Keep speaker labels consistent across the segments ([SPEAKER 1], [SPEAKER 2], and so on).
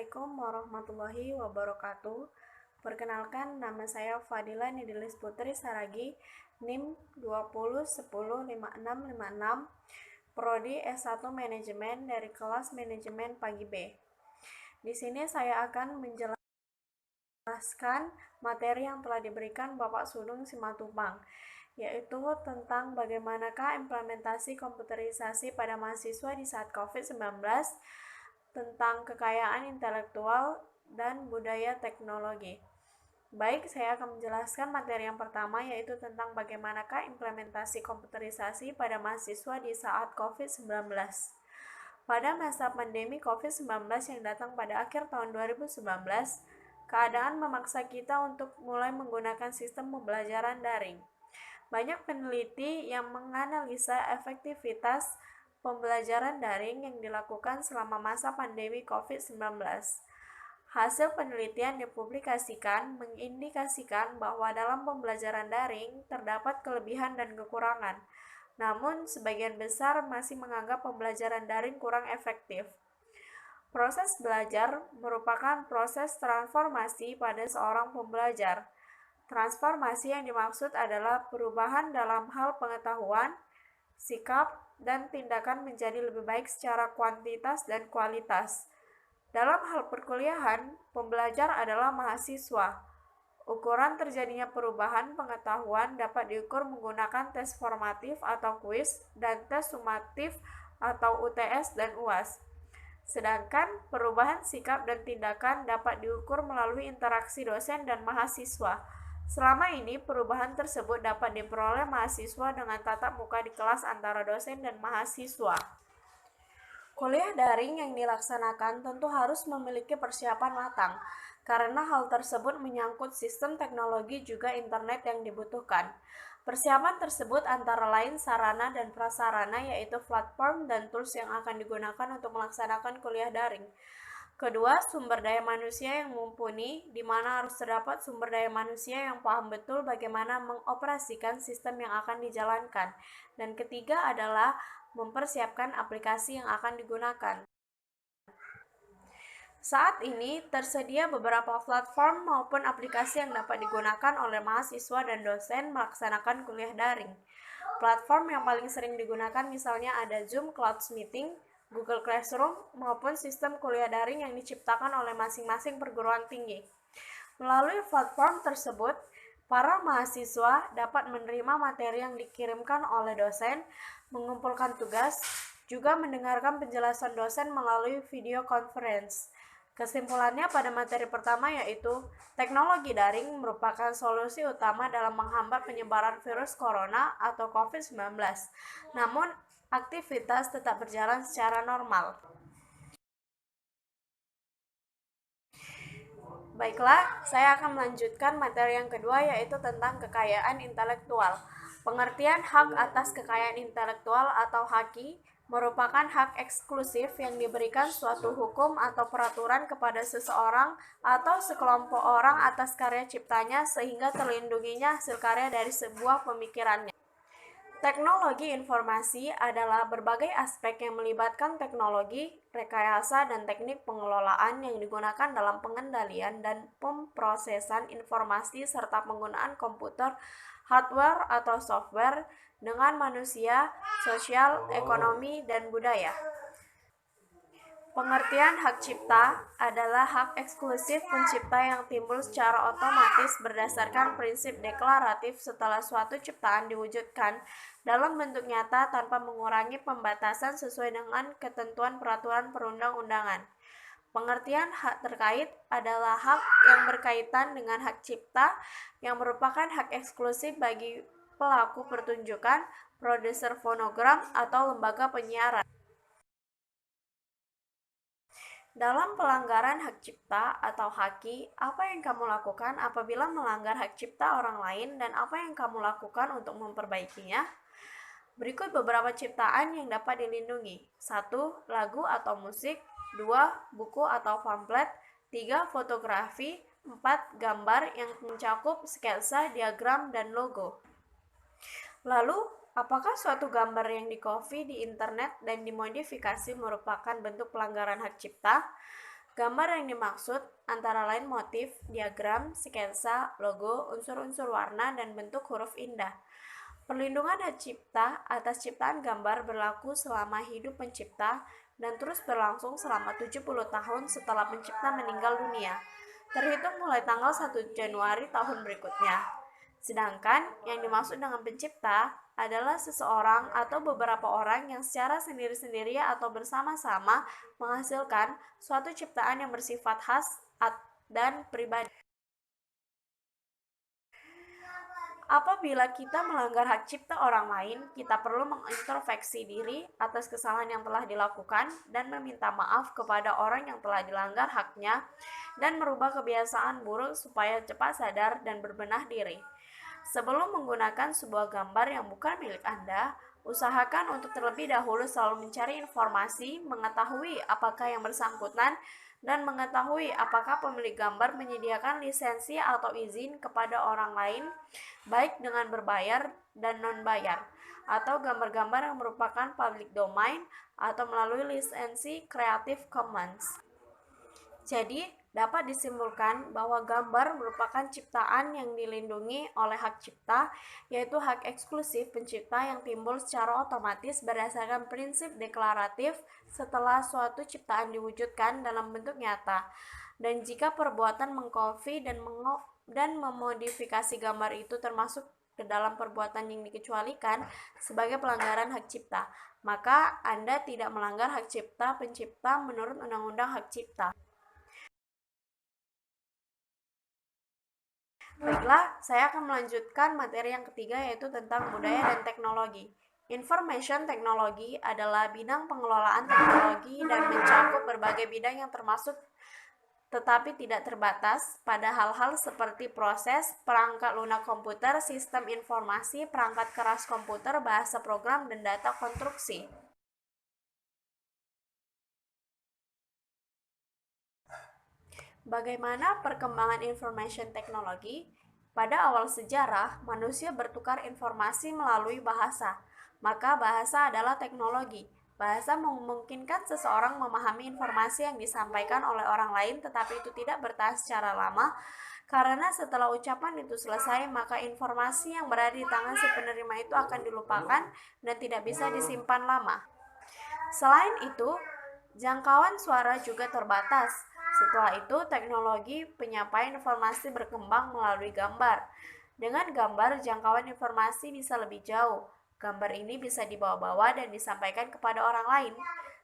[SPEAKER 1] Assalamualaikum warahmatullahi wabarakatuh. Perkenalkan, nama saya Fadila Nidilis Putri Saragi, NIM 20105656, Prodi S1 Manajemen dari kelas Manajemen Pagi B. Di sini saya akan menjelaskan materi yang telah diberikan Bapak Sudung Simatupang, yaitu tentang bagaimanakah implementasi komputerisasi pada mahasiswa di saat COVID-19, tentang kekayaan intelektual dan budaya teknologi. Baik, saya akan menjelaskan materi yang pertama, yaitu tentang bagaimanakah implementasi komputerisasi pada mahasiswa di saat COVID-19. Pada masa pandemi COVID-19 yang datang pada akhir tahun 2019, keadaan memaksa kita untuk mulai menggunakan sistem pembelajaran daring. Banyak peneliti yang menganalisa efektivitas pembelajaran daring yang dilakukan selama masa pandemi COVID-19. Hasil penelitian dipublikasikan mengindikasikan bahwa dalam pembelajaran daring terdapat kelebihan dan kekurangan. Namun, sebagian besar masih menganggap pembelajaran daring kurang efektif. Proses belajar merupakan proses transformasi pada seorang pembelajar. Transformasi yang dimaksud adalah perubahan dalam hal pengetahuan, sikap, dan tindakan menjadi lebih baik secara kuantitas dan kualitas. Dalam hal perkuliahan, pembelajar adalah mahasiswa. Ukuran terjadinya perubahan pengetahuan dapat diukur menggunakan tes formatif atau kuis dan tes sumatif atau UTS dan UAS. Sedangkan perubahan sikap dan tindakan dapat diukur melalui interaksi dosen dan mahasiswa. Selama ini, perubahan tersebut dapat diperoleh mahasiswa dengan tatap muka di kelas antara dosen dan mahasiswa. Kuliah daring yang dilaksanakan tentu harus memiliki persiapan matang, karena hal tersebut menyangkut sistem teknologi juga internet yang dibutuhkan. Persiapan tersebut antara lain sarana dan prasarana, yaitu platform dan tools yang akan digunakan untuk melaksanakan kuliah daring. Kedua, sumber daya manusia yang mumpuni, di mana harus terdapat sumber daya manusia yang paham betul bagaimana mengoperasikan sistem yang akan dijalankan. Dan ketiga adalah mempersiapkan aplikasi yang akan digunakan. Saat ini, tersedia beberapa platform maupun aplikasi yang dapat digunakan oleh mahasiswa dan dosen melaksanakan kuliah daring. Platform yang paling sering digunakan misalnya ada Zoom Cloud Meeting, Google Classroom, maupun sistem kuliah daring yang diciptakan oleh masing-masing perguruan tinggi. Melalui platform tersebut, para mahasiswa dapat menerima materi yang dikirimkan oleh dosen, mengumpulkan tugas, juga mendengarkan penjelasan dosen melalui video conference. Kesimpulannya pada materi pertama yaitu, teknologi daring merupakan solusi utama dalam menghambat penyebaran virus corona atau COVID-19. Namun, aktivitas tetap berjalan secara normal. Baiklah, saya akan melanjutkan materi yang kedua, yaitu tentang kekayaan intelektual. Pengertian hak atas kekayaan intelektual atau haki merupakan hak eksklusif yang diberikan suatu hukum atau peraturan kepada seseorang atau sekelompok orang atas karya ciptanya sehingga terlindunginya hasil karya dari sebuah pemikirannya. Teknologi informasi adalah berbagai aspek yang melibatkan teknologi, rekayasa, dan teknik pengelolaan yang digunakan dalam pengendalian dan pemrosesan informasi serta penggunaan komputer, hardware atau software dengan manusia, sosial, ekonomi, dan budaya. Pengertian hak cipta adalah hak eksklusif pencipta yang timbul secara otomatis berdasarkan prinsip deklaratif setelah suatu ciptaan diwujudkan dalam bentuk nyata tanpa mengurangi pembatasan sesuai dengan ketentuan peraturan perundang-undangan. Pengertian hak terkait adalah hak yang berkaitan dengan hak cipta yang merupakan hak eksklusif bagi pelaku pertunjukan, produser fonogram, atau lembaga penyiaran. Dalam pelanggaran hak cipta atau haki, apa yang kamu lakukan apabila melanggar hak cipta orang lain dan apa yang kamu lakukan untuk memperbaikinya? Berikut beberapa ciptaan yang dapat dilindungi. 1. Lagu atau musik. 2. Buku atau pamflet. 3. Fotografi. 4. Gambar yang mencakup sketsa, diagram, dan logo. Lalu, apakah suatu gambar yang di-copy di internet dan dimodifikasi merupakan bentuk pelanggaran hak cipta? Gambar yang dimaksud antara lain motif, diagram, sketsa, logo, unsur-unsur warna, dan bentuk huruf indah. Perlindungan hak cipta atas ciptaan gambar berlaku selama hidup pencipta dan terus berlangsung selama 70 tahun setelah pencipta meninggal dunia, terhitung mulai tanggal 1 Januari tahun berikutnya. Sedangkan yang dimaksud dengan pencipta adalah seseorang atau beberapa orang yang secara sendiri-sendiri atau bersama-sama menghasilkan suatu ciptaan yang bersifat khas dan pribadi. Apabila kita melanggar hak cipta orang lain, kita perlu mengintrospeksi diri atas kesalahan yang telah dilakukan dan meminta maaf kepada orang yang telah dilanggar haknya dan merubah kebiasaan buruk supaya cepat sadar dan berbenah diri. Sebelum menggunakan sebuah gambar yang bukan milik Anda, usahakan untuk terlebih dahulu selalu mencari informasi, mengetahui apakah yang bersangkutan, dan mengetahui apakah pemilik gambar menyediakan lisensi atau izin kepada orang lain, baik dengan berbayar dan non-bayar, atau gambar-gambar yang merupakan public domain atau melalui lisensi Creative Commons. Jadi, dapat disimpulkan bahwa gambar merupakan ciptaan yang dilindungi oleh hak cipta, yaitu hak eksklusif pencipta yang timbul secara otomatis berdasarkan prinsip deklaratif setelah suatu ciptaan diwujudkan dalam bentuk nyata. Dan jika perbuatan mengkopi dan memodifikasi gambar itu termasuk ke dalam perbuatan yang dikecualikan sebagai pelanggaran hak cipta, maka Anda tidak melanggar hak cipta pencipta menurut Undang-Undang Hak Cipta. Baiklah, saya akan melanjutkan materi yang ketiga, yaitu tentang budaya dan teknologi. Information Technology adalah bidang pengelolaan teknologi dan mencakup berbagai bidang yang termasuk tetapi tidak terbatas pada hal-hal seperti proses, perangkat lunak komputer, sistem informasi, perangkat keras komputer, bahasa program, dan data konstruksi. Bagaimana perkembangan information technology? Pada awal sejarah, manusia bertukar informasi melalui bahasa. Maka bahasa adalah teknologi. Bahasa memungkinkan seseorang memahami informasi yang disampaikan oleh orang lain, tetapi itu tidak bertahan secara lama, karena setelah ucapan itu selesai, maka informasi yang berada di tangan si penerima itu akan dilupakan dan tidak bisa disimpan lama. Selain itu, jangkauan suara juga terbatas. Setelah itu, teknologi penyampaian informasi berkembang melalui gambar. Dengan gambar, jangkauan informasi bisa lebih jauh. Gambar ini bisa dibawa-bawa dan disampaikan kepada orang lain.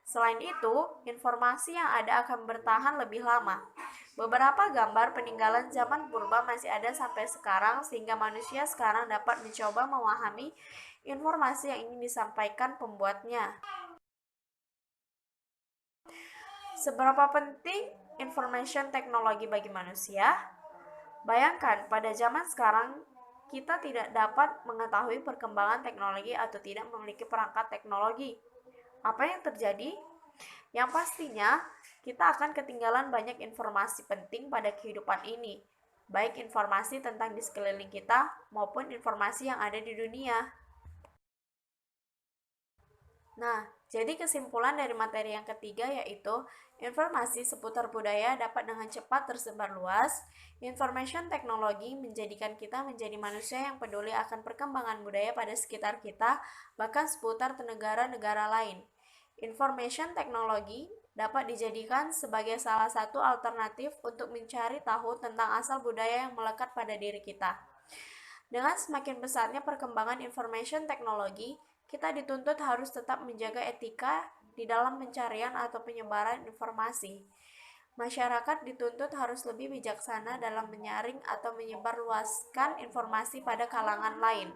[SPEAKER 1] Selain itu, informasi yang ada akan bertahan lebih lama. Beberapa gambar peninggalan zaman purba masih ada sampai sekarang, sehingga manusia sekarang dapat mencoba memahami informasi yang ingin disampaikan pembuatnya. Seberapa penting information technology bagi manusia? Bayangkan, pada zaman sekarang kita tidak dapat mengetahui perkembangan teknologi atau tidak memiliki perangkat teknologi. Apa yang terjadi? Yang pastinya, kita akan ketinggalan banyak informasi penting pada kehidupan ini, baik informasi tentang di sekeliling kita maupun informasi yang ada di dunia. Nah, jadi kesimpulan dari materi yang ketiga yaitu informasi seputar budaya dapat dengan cepat tersebar luas. Information technology menjadikan kita menjadi manusia yang peduli akan perkembangan budaya pada sekitar kita, bahkan seputar negara-negara lain. Information technology dapat dijadikan sebagai salah satu alternatif untuk mencari tahu tentang asal budaya yang melekat pada diri kita. Dengan semakin besarnya perkembangan information technology, kita dituntut harus tetap menjaga etika di dalam pencarian atau penyebaran informasi. Masyarakat dituntut harus lebih bijaksana dalam menyaring atau menyebarluaskan informasi pada kalangan lain.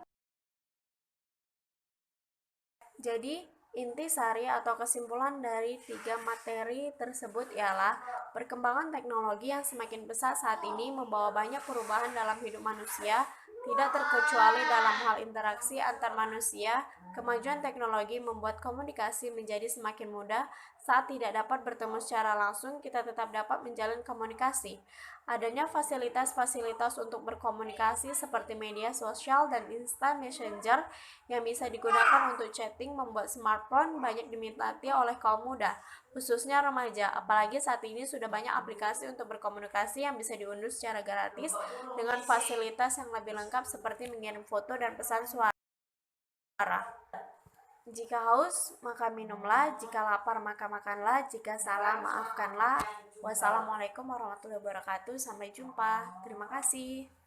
[SPEAKER 1] Jadi, intisari atau kesimpulan dari 3 materi tersebut ialah perkembangan teknologi yang semakin pesat saat ini membawa banyak perubahan dalam hidup manusia, tidak terkecuali dalam hal interaksi antar manusia. Kemajuan teknologi membuat komunikasi menjadi semakin mudah. Saat tidak dapat bertemu secara langsung, kita tetap dapat menjalin komunikasi. Adanya fasilitas-fasilitas untuk berkomunikasi seperti media sosial dan instant messenger yang bisa digunakan untuk chatting membuat smartphone banyak diminati oleh kaum muda. khususnya remaja. Apalagi saat ini sudah banyak aplikasi untuk berkomunikasi yang bisa diunduh secara gratis dengan fasilitas yang lebih lengkap seperti mengirim foto dan pesan suara. Jika haus, maka minumlah. Jika lapar, maka makanlah. Jika salah, maafkanlah. Wassalamualaikum warahmatullahi wabarakatuh. Sampai jumpa. Terima kasih.